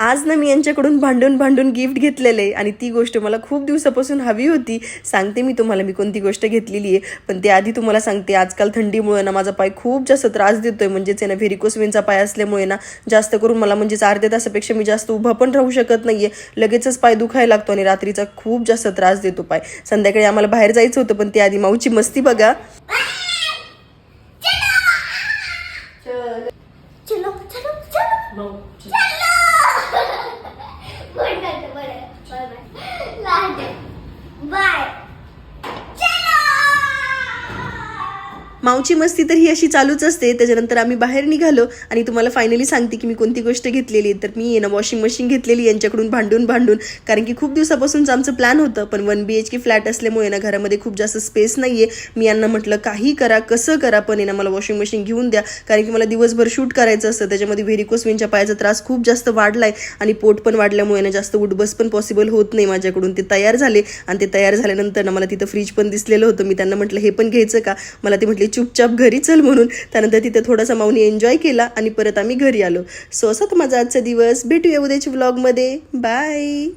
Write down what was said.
आज ना मी यांच्याकडून भांडून भांडून गिफ्ट घेतलेलं आहे आणि ती गोष्ट मला खूप दिवसापासून हवी होती. सांगते मी तुम्हाला मी कोणती गोष्ट घेतलेली आहे, पण त्याआधी तुम्हाला सांगते आजकाल थंडीमुळे ना माझा पाय खूप जास्त त्रास देतोय. म्हणजेच आहे ना व्हेरिकोस वेनचा पाय असल्यामुळे ना जास्त करून मला म्हणजेच अर्ध्या तासापेक्षा मी जास्त उभा पण राहू शकत नाहीये. लगेचच पाय दुखायला लागतो आणि रात्रीचा खूप जास्त त्रास देतो पाय. संध्याकाळी आम्हाला बाहेर जायचं होतं, पण त्याआधी माऊची मस्ती बघा. चलो चलो चलो चलो बाय. माऊची मस्ती तर ही अशी चालूच असते. त्याच्यानंतर आम्ही बाहेर निघालो आणि तुम्हाला फायनली सांगते की मी कोणती गोष्ट घेतलेली आहे. तर मी ना वॉशिंग मशीन घेतलेली यांच्याकडून भांडून भांडून, कारण की खूप दिवसापासूनच आमचं प्लॅन होतं, पण 1 BHK फ्लॅट असल्यामुळे ना घरामध्ये खूप जास्त स्पेस नाहीये. मी यांना म्हटलं काही करा कसं करा, पण ना मला वॉशिंग मशीन घेऊन द्या, कारण की मला दिवसभर शूट करायचं असतं. त्याच्यामध्ये व्हेरिकोस वेनच्या पायाचा त्रास खूप जास्त वाढलाय आणि पोट पण वाढल्यामुळे ना जास्त उठबस पण पॉसिबल होत नाही माझ्याकडून. ते तयार झाले आणि ते तयार झाल्यानंतर ना मला तिथं फ्रीज पण दिसलेलं होतं. मी त्यांना म्हटलं हे पण घ्यायचं का, मला ते म्हटले चुपचाप घरी चल म्हणून. त्यानंतर तिथे थोडासा माऊनी एन्जॉय केला आणि परत आम्ही घरी आलो. सो असा तर माझा आजचा दिवस. भेटूया उद्याच्या व्लॉगमध्ये. बाय.